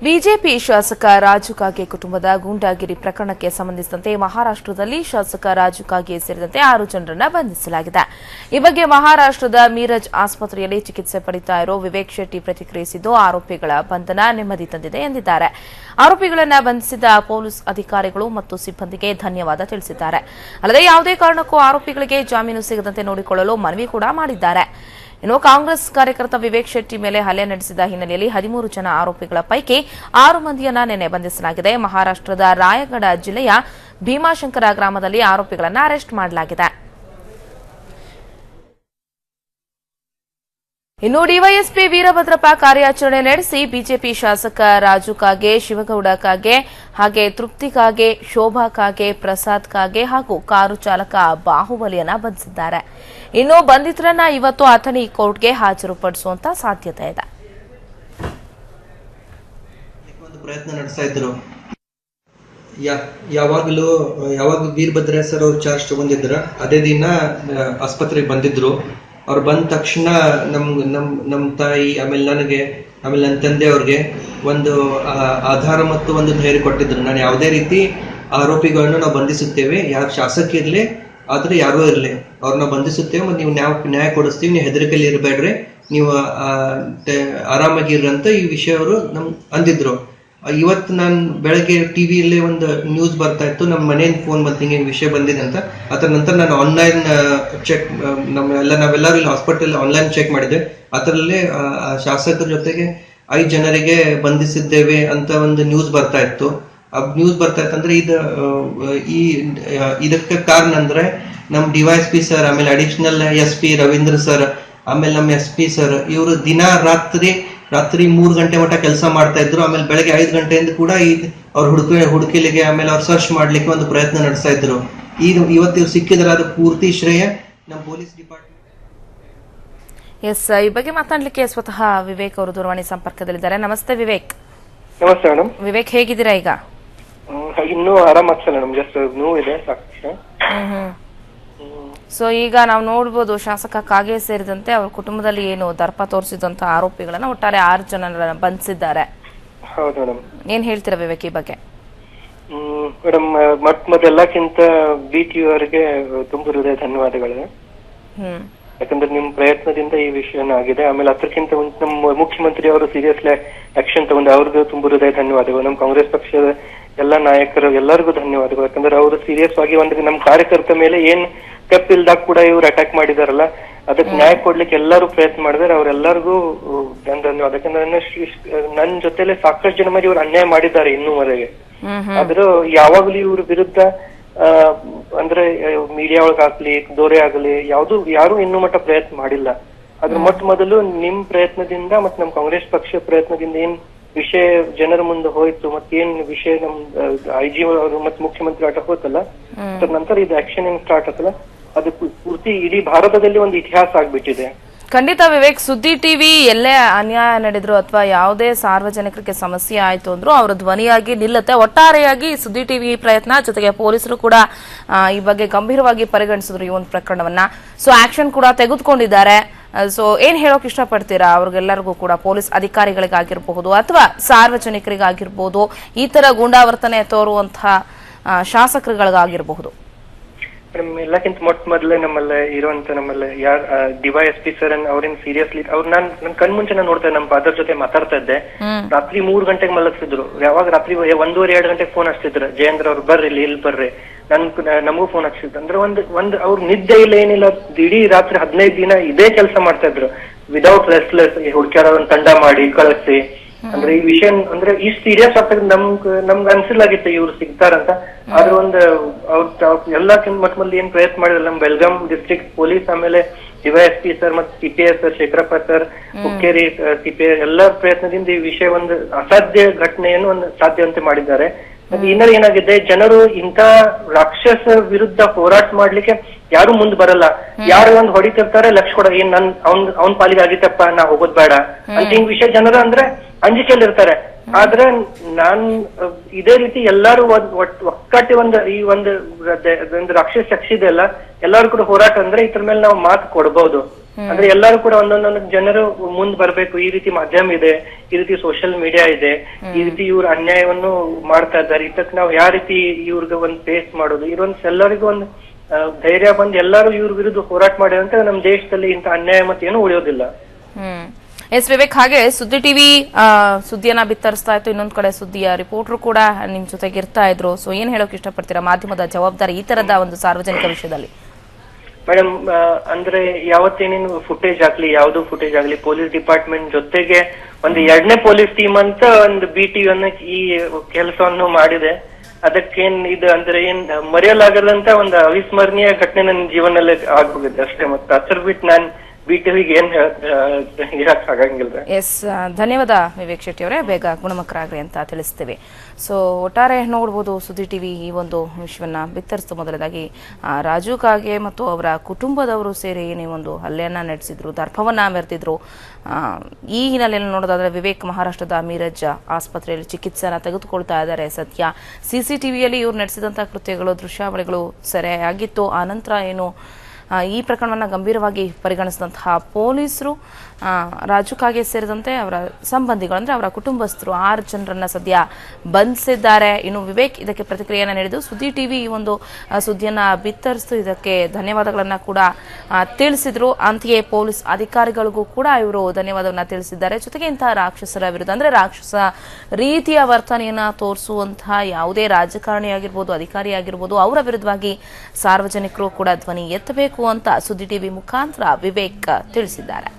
BJP ಶಾಸಕ ರಾಜು ಕಾಗೆ ಕುಟುಂಬದ ಗೂಂಡಾಗಿರಿ ಪ್ರಕರಣಕ್ಕೆ ಸಂಬಂಧಿಸಿದಂತೆ ಮಹಾರಾಷ್ಟ್ರದಲ್ಲಿ ಶಾಸಕ ರಾಜು ಕಾಗೆ ಸೇರಿದಂತೆ 6 ಜನರನ್ನು ಬಂಧಿಸಲಾಗಿದೆ. ಈ ಬಗ್ಗೆ ಮಹಾರಾಷ್ಟ್ರದ ಮೀರಜ್ ಆಸ್ಪತ್ರೆಯಲ್ಲಿ ಚಿಕಿತ್ಸೆ ಪಡೆಯುತ್ತಾ ಇರೋ ವಿವೇಕ್ ಶೆಟ್ಟಿ ಪ್ರತಿಕ್ರಿಯಿಸಿದ್ದು, ಆರೋಪಿಗಳ ಬಂಧನ ನೆಮ್ಮದಿ ತಂದಿದೆ ಎಂದಿದ್ದಾರೆ. ಆರೋಪಿಗಳನ್ನು ಬಂಧಿಸಿದ ಪೊಲೀಸ್ ಅಧಿಕಾರಿಗಳು ಮತ್ತು ಸಿಬ್ಬಂದಿಗೆ ಧನ್ಯವಾದ ತಿಳಿಸಿದ್ದಾರೆ. ಅಲ್ಲದೆ ಯಾವುದೇ ಕಾರಣಕ್ಕೂ ಆರೋಪಿಗಳಿಗೆ ಜಾಮೀನು ಸಿಗದಂತೆ ನೋಡಿಕೊಳ್ಳಲು ಮನವಿ ಕೂಡ ಮಾಡಿದ್ದಾರೆ. ಇನ್ನು ಕಾಂಗ್ರೆಸ್ ಕಾರ್ಯಕರ್ತ ವಿವೇಕ್ ಶೆಟ್ಟಿ ಮೇಲೆ ಹಲ್ಲೆ ನಡೆಸಿದ ಹಿನ್ನೆಲೆಯಲ್ಲಿ 13 ಜನ ಆರೋಪಿಗಳ ಪೈಕಿ 6 ಮಂದಿಯನ್ನ ನಿನ್ನೆ ಬಂಧಿಸಲಾಗಿದೆ. ಮಹಾರಾಷ್ಟ್ರದ ರಾಯಗಢ ಜಿಲ್ಲೆಯ ಭೀಮಾಶಂಕರ ಗ್ರಾಮದಲ್ಲಿ ಆರೋಪಿಗಳನ್ನು ಅರೆಸ್ಟ್ ಮಾಡಲಾಗಿದೆ. ಇನ್ನು ಡಿವೈಎಸ್ಪಿ ವೀರಭದ್ರಪ್ಪ ಕಾರ್ಯಾಚರಣೆ ನಡೆಸಿ ಬಿಜೆಪಿ ಶಾಸಕ ರಾಜು ಕಾಗೆ, ಶಿವಗೌಡ ಕಾಗೆ, ಹಾಗೆ ತೃಪ್ತಿ ಕಾಗೆ, ಶೋಭಾ ಕಾಗೆ, ಪ್ರಸಾದ್ ಕಾಗೆ ಹಾಗೂ ಕಾರು ಚಾಲಕ ಬಾಹುಬಲಿಯನ್ನ ಬಂಧಿಸಿದ್ದಾರೆ. ಇನ್ನು ಬಂಧಿತರನ್ನ ಇವತ್ತು ಅಥಣಿ ಕೋರ್ಟ್ಗೆ ಹಾಜರುಪಡಿಸುವಂತ ಸಾಧ್ಯತೆ ಇದೆ. ಪ್ರಯತ್ನ ನಡೆಸ್ತಾ ಇದ್ರು. ಯಾವಾಗ ವೀರಭದ್ರ ಸರ್ ಅವ್ರು ಚಾರ್ಜ್ ತಗೊಂಡಿದ್ರ ಅದೇ ದಿನ ಆಸ್ಪತ್ರೆಗೆ ಬಂದಿದ್ರು. ಅವ್ರು ಬಂದ ತಕ್ಷಣ ನಮ್ ತಾಯಿ ಆಮೇಲೆ ನನ್ನ ತಂದೆ ಅವ್ರಿಗೆ ಒಂದು ಆಧಾರ ಮತ್ತು ಒಂದು ಧೈರ್ಯ ಕೊಟ್ಟಿದ್ರು. ನಾನು ಯಾವುದೇ ರೀತಿ ಆರೋಪಿಗಳನ್ನು ನಾವು ಬಂಧಿಸುತ್ತೇವೆ, ಯಾರು ಶಾಸಕ ಇರ್ಲಿ ಆದ್ರೆ ಯಾರೋ ಇರ್ಲಿ ಅವ್ರನ್ನ ಬಂಧಿಸುತ್ತೇವೆ, ಮತ್ತು ನೀವು ನ್ಯಾಯ ಕೊಡಿಸ್ತೀವಿ, ನೀವು ಹೆದರಿಕೆಯಲ್ಲಿ ಇರಬೇಡ್ರಿ, ನೀವು ಆರಾಮಾಗಿರ್ರಿ ಅಂತ ಈ ವಿಷಯ ಅವರು ಅಂದಿದ್ರು. ಇವತ್ತು ನಾನು ಬೆಳಗ್ಗೆ ಟಿವಿಯಲ್ಲಿ ಒಂದು ನ್ಯೂಸ್ ಬರ್ತಾ ಇತ್ತು, ನಮ್ಮ ಮನೆಯಿಂದ ಫೋನ್ ಬಂತು ಹಿಂಗೆ ವಿಷಯ ಬಂದಿದೆ ಅಂತ. ಅದರ ನಂತರ ನಾನು ಆನ್ಲೈನ್ ಚೆಕ್ ನಾವೆಲ್ಲರೂ ಇಲ್ಲಿ ಹಾಸ್ಪಿಟಲ್ ಆನ್ಲೈನ್ ಚೆಕ್ ಮಾಡಿದ್ದೆ. ಅದರಲ್ಲಿ ಶಾಸಕರ ಜೊತೆಗೆ 5 ಜನರಿಗೆ ಬಂಧಿಸಿದ್ದೇವೆ ಅಂತ ಒಂದು ನ್ಯೂಸ್ ಬರ್ತಾ ಇತ್ತು. ನ್ಯೂಸ್ ಬರ್ತಾ ಇತ್ತಂದ್ರೆ ಇದಕ್ಕೆ ಕಾರಣ ಅಂದ್ರೆ ನಮ್ ಡಿವೈಎಸ್ಪಿ ಸರ್, ಆಮೇಲೆ ಅಡಿಷನಲ್ SP ರವೀಂದ್ರ ಸರ್, ಆಮೇಲೆ ನಮ್ಮ SP ಸರ್, ಇವರು ದಿನ ರಾತ್ರಿ 3 ಗಂಟೆ ಮಟ್ಟ ಕೆಲಸ ಮಾಡ್ತಾ ಇದ್ರು. ಆಮೇಲೆ ಬೆಳಗ್ಗೆ 5 ಗಂಟೆಯಿಂದ ಕೂಡ ಅವ್ರ ಹುಡುಕಿಲಿಗೆ ಆಮೇಲೆ ಅವ್ರು ಸರ್ಚ್ ಮಾಡ್ಲಿಕ್ಕೆ ಒಂದು ಪ್ರಯತ್ನ ನಡೆಸ್ತಾ ಇದ್ರು. ಇವತ್ತು ಸಿಕ್ಕಿದ್ರೆ ಅದು ಪೂರ್ತಿ ಶ್ರೇಯ ನಮ್ಮ ಪೊಲೀಸ್ ಡಿಪಾರ್ಟ್ಮೆಂಟ್. ಈ ಬಗ್ಗೆ ಮಾತಾಡ್ಲಿಕ್ಕೆ ಸ್ವತಃ ವಿವೇಕ್ ಅವರು ದೂರವಾಣಿ ಸಂಪರ್ಕದಲ್ಲಿದ್ದಾರೆ. ನಮಸ್ತೆ ವಿವೇಕ್. ನಮಸ್ತೆ ಮೇಡಮ್. ವಿವೇಕ್, ಹೇಗಿದ್ದೀರಾ ಈಗ? ಇನ್ನೂ ಆರಾಮಾಗ್ಸಲ್ಲ ಮೇಡಮ್, ಜಸ್ಟ್ ನೋವಿದೆ ಸಾಕಷ್ಟು. ಸೊ ಈಗ ನಾವು ನೋಡಬಹುದು, ಶಾಸಕ ಕಾಗೆ ಸೇರಿದಂತೆ ಅವ್ರ ಕುಟುಂಬದಲ್ಲಿ ಏನು ದರ್ಪ ತೋರಿಸಿದಂತಹ ಆರೋಪಿಗಳನ್ನ ಒಟ್ಟಾರೆ 6 ಜನರನ್ನ ಬಂಧಿಸಿದ್ದಾರೆ. ಹೌದು ಮೇಡಮ್. ಏನ್ ಹೇಳ್ತೀರಾ ವಿವೇಕ್ ಈ ಬಗ್ಗೆ? ಮೇಡಮ್, ಮೊದಲೆಲ್ಲಕ್ಕಿಂತ BT ಅವರಿಗೆ ತುಂಬ ಹೃದಯ ಧನ್ಯವಾದಗಳು. ಯಾಕಂದ್ರೆ ನಿಮ್ ಪ್ರಯತ್ನದಿಂದ ಈ ವಿಷಯ ಆಗಿದೆ. ಆಮೇಲೆ ಅದಕ್ಕಿಂತ ನಮ್ಮ ಮುಖ್ಯಮಂತ್ರಿ ಅವರು ಸೀರಿಯಸ್ಲಿ ಆಕ್ಷನ್ ತಗೊಂಡು ಅವ್ರಿಗೂ ತುಂಬ ಹೃದಯ ಧನ್ಯವಾದಗಳು. ನಮ್ಮ ಕಾಂಗ್ರೆಸ್ ಪಕ್ಷದ ಎಲ್ಲಾ ನಾಯಕರು ಎಲ್ಲರಿಗೂ ಧನ್ಯವಾದಗಳು. ಯಾಕಂದ್ರೆ ಅವರು ಸೀರಿಯಸ್ ಆಗಿ ಒಂದು ನಮ್ಮ ಕಾರ್ಯಕರ್ತ ಮೇಲೆ ಏನ್ ತಪ್ಪಿಲ್ದಾಗ ಕೂಡ ಇವ್ರು ಅಟ್ಯಾಕ್ ಮಾಡಿದಾರಲ್ಲ, ಅದಕ್ಕೆ ನ್ಯಾಯ ಕೊಡ್ಲಿಕ್ಕೆ ಎಲ್ಲರೂ ಪ್ರಯತ್ನ ಮಾಡಿದಾರೆ. ಅವ್ರೆಲ್ಲರಿಗೂ ಧನ್ಯವಾದ. ಯಾಕಂದ್ರೆ ನನ್ನ ಜೊತೆಲೆ ಸಾಕಷ್ಟು ಜನ ಮೇಲೆ ಇವ್ರು ಅನ್ಯಾಯ ಮಾಡಿದ್ದಾರೆ ಇನ್ನೂವರೆಗೆ. ಆದ್ರೂ ಯಾವಾಗ್ಲೂ ಇವ್ರ ವಿರುದ್ಧ ಅಂದ್ರೆ ಮೀಡಿಯಾ ಒಳಗಾಗ್ಲಿ ದೊರೆ ಆಗ್ಲಿ ಯಾರು ಇನ್ನೂ ಮಟ್ಟ ಪ್ರಯತ್ನ ಮಾಡಿಲ್ಲ. ಅದ್ರ ಮೊದಲು ನಿಮ್ ಪ್ರಯತ್ನದಿಂದ ಮತ್ತೆ ನಮ್ ಕಾಂಗ್ರೆಸ್ ಪಕ್ಷ ಪ್ರಯತ್ನದಿಂದ ಏನ್ ವಿಷಯ ಜನರ ಮುಂದೆ ಹೋಯ್ತು, ಮತ್ತೇನ್ ವಿಷಯ ನಮ್ IG ಅವರು ಮತ್ತೆ ಮುಖ್ಯಮಂತ್ರಿ ಆಟ ಹೋತಲ್ಲ, ಅದ್ರ ನಂತರ ಇದು ಆಕ್ಷನ್ ಏನ್ ಸ್ಟಾರ್ಟ್ ಆತಲ್ಲ, ಅದು ಪೂರ್ತಿ ಇಡೀ ಭಾರತದಲ್ಲಿ ಒಂದು ಇತಿಹಾಸ ಆಗ್ಬಿಟ್ಟಿದೆ. ಖಂಡಿತ ವಿವೇಕ್, ಸುದ್ದಿ ಟಿವಿ ಎಲ್ಲೇ ಅನ್ಯಾಯ ನಡೆದ್ರು ಅಥವಾ ಯಾವುದೇ ಸಾರ್ವಜನಿಕರಿಗೆ ಸಮಸ್ಯೆ ಆಯ್ತು ಅಂದ್ರೂ ಅವರ ಧ್ವನಿಯಾಗಿ ನಿಲ್ಲುತ್ತೆ. ಒಟ್ಟಾರೆಯಾಗಿ ಸುದ್ದಿ ಟಿವಿ ಪ್ರಯತ್ನ ಜೊತೆಗೆ ಪೊಲೀಸರು ಕೂಡ ಈ ಬಗ್ಗೆ ಗಂಭೀರವಾಗಿ ಪರಿಗಣಿಸಿದ್ರು ಈ ಒಂದು ಪ್ರಕರಣವನ್ನ. ಸೊ ಆಕ್ಷನ್ ಕೂಡ ತೆಗೆದುಕೊಂಡಿದ್ದಾರೆ. ಸೊ ಏನ್ ಹೇಳೋಕೆ ಇಷ್ಟಪಡ್ತೀರಾ ಅವ್ರಿಗೆಲ್ಲರಿಗೂ ಕೂಡ, ಪೊಲೀಸ್ ಅಧಿಕಾರಿಗಳಿಗಾಗಿರ್ಬಹುದು ಅಥವಾ ಸಾರ್ವಜನಿಕರಿಗಾಗಿರ್ಬಹುದು, ಈ ತರ ಗೂಂಡಾವರ್ತನೆ ತೋರುವಂತಹ ಶಾಸಕರುಗಳಿಗಾಗಿರಬಹುದು? ಎಲ್ಲಕ್ಕಿಂತ ಮೊದಲೇ ನಮ್ಮಲ್ಲಿ ಇರುವಂತ ನಮ್ಮಲ್ಲಿ DYSP ಸರ್ ಅವ್ರೇನ್ ಸೀರಿಯಸ್ಲಿ ಅವ್ರು ನನ್ ಕಣ್ಮುಂಚೆ ನಾನು ನೋಡ್ತಾ ನಮ್ಮ ಫಾದರ್ ಜೊತೆ ಮಾತಾಡ್ತಾ ಇದ್ದೆ. ರಾತ್ರಿ 3 ಗಂಟೆಗೆ ಮಲಗಿಸಿದ್ರು. ಯಾವಾಗ ರಾತ್ರಿ 1:30-2 ಗಂಟೆಗೆ ಫೋನ್ ಹಚ್ತಿದ್ರು, ಜಯೇಂದ್ರ ಅವ್ರು ಬರ್ರಿ ಇಲ್ಲಿ ಬರ್ರಿ, ನಮಗೂ ಫೋನ್ ಹಚ್ಚಿದ್ರು. ಅಂದ್ರೆ ಒಂದ್ ಅವ್ರ ನಿದ್ದೆ ಇಲ್ಲ ಏನಿಲ್ಲ, ಇಡೀ ರಾತ್ರಿ 15 ದಿನ ಇದೇ ಕೆಲಸ ಮಾಡ್ತಾ ಇದ್ರು. ವಿದೌಟ್ ರೆಸ್ಟ್ಲೆಸ್ ಹುಡುಕ್ಯಾರ ಒಂದು ತಂಡ ಮಾಡಿ ಕಳಿಸಿ. ಅಂದ್ರೆ ಈ ವಿಷಯ ಅಂದ್ರೆ ಇಷ್ಟು ಸೀರಿಯಸ್ ಆಗ್ತದೆ ನಮ್ಗೆ ಅನ್ಸಿಲ್ಲಾಗಿತ್ತು ಇವ್ರು ಸಿಗ್ತಾರಂತ. ಆದ್ರೆ ಒಂದು ಎಲ್ಲಕ್ಕಿಂತ ಮೊದಲು ಏನ್ ಪ್ರಯತ್ನ ಮಾಡಿದ್ರು ನಮ್ಮ ಬೆಳಗಾಂ ಡಿಸ್ಟ್ರಿಕ್ಟ್ ಪೊಲೀಸ್, ಆಮೇಲೆ DYSP ಸರ್ ಮತ್ತೆ CPS sir, Shekharappa sir, Hukkeri CPS ಎಲ್ಲರ ಪ್ರಯತ್ನದಿಂದ ಈ ವಿಷಯ ಒಂದು ಅಸಾಧ್ಯ ಘಟನೆಯನ್ನು ಒಂದು ಸಾಧ್ಯವಂತೆ ಮಾಡಿದ್ದಾರೆ. ಇನ್ನೂ ಏನಾಗಿದೆ, ಜನರು ಇಂತ ರಾಕ್ಷಸ ವಿರುದ್ಧ ಹೋರಾಟ ಮಾಡ್ಲಿಕ್ಕೆ ಯಾರು ಮುಂದ್ ಬರಲ್ಲ. ಯಾರು ಒಂದ್ ಹೊಡಿತಿರ್ತಾರೆ, ಲಕ್ಷ ಕೊಡ ಏನ್ ಅವ್ನ್ ಪಾಲಿಗೆ ಆಗಿತ್ತಪ್ಪ, ನಾ ಹೋಗೋದ್ ಬೇಡ ಅಂತ ಹಿಂಗ್ ವಿಷಯ ಜನರು ಅಂದ್ರೆ ಅಂಜಿಕೆಯಲ್ಲಿ ಇರ್ತಾರೆ. ಆದ್ರೆ ಇದೇ ರೀತಿ ಎಲ್ಲಾರು ಒಕ್ಕಟ್ಟಿ ಈ ಒಂದು ರಾಕ್ಷಸ ಶಕ್ತಿ ಇದೆ ಅಲ್ಲ, ಎಲ್ಲಾರು ಕೂಡ ಹೋರಾಟ ಅಂದ್ರೆ ಇದ್ರ ಮೇಲೆ ನಾವು ಮಾತು ಕೊಡ್ಬಹುದು. ಅಂದ್ರೆ ಎಲ್ಲರೂ ಕೂಡ ಒಂದೊಂದೊಂದು ಜನರು ಮುಂದ್ ಬರ್ಬೇಕು, ಈ ರೀತಿ ಮಾಧ್ಯಮ ಇದೆ, ಈ ರೀತಿ ಸೋಷಿಯಲ್ ಮೀಡಿಯಾ ಇದೆ, ಈ ರೀತಿ ಇವ್ರ ಅನ್ಯಾಯವನ್ನು ಮಾಡ್ತಾ ಇದ್ದಾರೆ, ಇದಕ್ಕೆ ನಾವು ಯಾವ ರೀತಿ ಇವ್ರಿಗೆ ಒಂದ್ ಫೇಸ್ ಮಾಡೋದು, ಇವ್ರೊಂದ್ ಎಲ್ಲರಿಗೂ ಒಂದು ಧೈರ್ಯ ಬಂದ್ ಎಲ್ಲರೂ ಇವ್ರ ವಿರುದ್ಧ ಹೋರಾಟ ಮಾಡಿದಂತೆ ನಮ್ ದೇಶದಲ್ಲಿ ಇಂತ ಅನ್ಯಾಯ ಮತ್ತೆ ಏನು ಉಳಿಯೋದಿಲ್ಲ. ಎಸ್ ವಿವೇಕ್, ಹಾಗೆ ಸುದ್ದಿ ಟಿವಿ ಸುದ್ದಿಯನ್ನ ಬಿತ್ತರಿಸ್ತಾ ಇತ್ತು, ಇನ್ನೊಂದ್ ಕಡೆ ಸುದ್ದಿಯ ರಿಪೋರ್ಟರ್ ಕೂಡ ನಿಮ್ ಜೊತೆಗೆ ಇರ್ತಾ ಇದ್ರು. ಸೊ ಏನ್ ಹೇಳೋಕೆ ಇಷ್ಟಪಡ್ತೀರಾ ಮಾಧ್ಯಮದ ಜವಾಬ್ದಾರಿ ಈ ತರದ ಒಂದು ಸಾರ್ವಜನಿಕ ವಿಷಯದಲ್ಲಿ? ಮೇಡಮ್, ಅಂದ್ರೆ ಯಾವತ್ತೇನೇನು ಫುಟೇಜ್ ಆಗ್ಲಿ, ಯಾವ್ದು ಫುಟೇಜ್ ಆಗ್ಲಿ, ಪೊಲೀಸ್ ಡಿಪಾರ್ಟ್ಮೆಂಟ್ ಜೊತೆಗೆ ಒಂದು 2ನೇ ಪೊಲೀಸ್ ಟೀಮ್ ಅಂತ ಒಂದು BTV ಅನ್ನ ಈ ಕೆಲಸವನ್ನು ಮಾಡಿದೆ. ಅದಕ್ಕೇನ್ ಇದು ಅಂದ್ರೆ ಏನ್ ಮರೆಯಲಾಗದಂತ ಒಂದು ಅವಿಸ್ಮರಣೀಯ ಘಟನೆ ನನ್ನ ಜೀವನದಲ್ಲಿ ಆಗ್ಬೋಗಿದೆ ಅಷ್ಟೇ. ಮತ್ತೆ ಅದ್ರ ಬಿಟ್ಟು ನಾನ್ BTVಗೆ ಏನ್ ಹೇಳಕ್ ಆಗಂಗಿಲ್ಲ. ಎಸ್, ಧನ್ಯವಾದ ವಿವೇಕ್ ಶೆಟ್ಟಿ ಅವರೇ, ಬೇಗ ಗುಣಮುಖರಾಗ್ರಿ ಅಂತ ತಿಳಿಸ್ತೀವಿ. ಸೊ ಒಟ್ಟಾರೆ ನೋಡ್ಬೋದು ಸುದ್ದಿ ಟಿವಿ ಈ ಒಂದು ವಿಷಯವನ್ನ ಬಿತ್ತರಿಸಿದ ಮೊದಲದಾಗಿ ರಾಜು ಕಾಗೆ ಮತ್ತು ಅವರ ಕುಟುಂಬದವರು ಸೇರಿ ಏನೇ ಒಂದು ಹಲ್ಲೆಯನ್ನ ನಡೆಸಿದ್ರು, ದರ್ಪವನ್ನ ಮೆರೆದಿದ್ರು. ಈ ಹಿನ್ನೆಲೆಯಲ್ಲಿ ನೋಡೋದಾದ್ರೆ ವಿವೇಕ್ ಮಹಾರಾಷ್ಟ್ರದ ಮೀರಜ್ ಆಸ್ಪತ್ರೆಯಲ್ಲಿ ಚಿಕಿತ್ಸೆಯನ್ನ ತೆಗೆದುಕೊಳ್ತಾ ಇದ್ದಾರೆ. ಸದ್ಯ CCTVಯಲ್ಲಿ ಇವ್ರು ನಡೆಸಿದಂತಹ ಕೃತ್ಯಗಳು ದೃಶ್ಯಾವಳಿಗಳು ಸೆರೆಯಾಗಿತ್ತು. ಆನಂತರ ಏನು ಈ ಪ್ರಕರಣವನ್ನು ಗಂಭೀರವಾಗಿ ಪರಿಗಣಿಸಿದಂತಹ ಪೊಲೀಸರು ರಾಜು ಕಾಗೆ ಸೇರಿದಂತೆ ಅವರ ಸಂಬಂಧಿಗಳು ಅಂದ್ರೆ ಅವರ ಕುಟುಂಬಸ್ಥರು 6 ಜನರನ್ನ ಸದ್ಯ ಬಂಧಿಸಿದ್ದಾರೆ. ಇನ್ನು ವಿವೇಕ್ ಇದಕ್ಕೆ ಪ್ರತಿಕ್ರಿಯೆಯನ್ನು ನೀಡಿದ್ದು ಸುದ್ದಿ ಟಿವಿ ಈ ಒಂದು ಸುದ್ದಿಯನ್ನ ಬಿತ್ತರಿಸಿತು, ಇದಕ್ಕೆ ಧನ್ಯವಾದಗಳನ್ನ ಕೂಡ ತಿಳಿಸಿದ್ರು. ಅಂತೆಯೇ ಪೊಲೀಸ್ ಅಧಿಕಾರಿಗಳಿಗೂ ಕೂಡ ಇವರು ಧನ್ಯವಾದವನ್ನ ತಿಳಿಸಿದ್ದಾರೆ. ಜೊತೆಗೆ ಇಂತಹ ರಾಕ್ಷಸರ ವಿರುದ್ಧ ಅಂದ್ರೆ ರಾಕ್ಷಸ ರೀತಿಯ ವರ್ತನೆಯನ್ನ ತೋರಿಸುವಂತಹ ಯಾವುದೇ ರಾಜಕಾರಣಿ ಆಗಿರ್ಬೋದು, ಅಧಿಕಾರಿ ಆಗಿರ್ಬೋದು, ಅವರ ವಿರುದ್ಧವಾಗಿ ಸಾರ್ವಜನಿಕರು ಕೂಡ ಧ್ವನಿ ಎತ್ತಬೇಕು ಅಂತ ಸುದ್ದಿ ಟಿವಿ ಮುಖಾಂತರ ವಿವೇಕ್ ತಿಳಿಸಿದ್ದಾರೆ.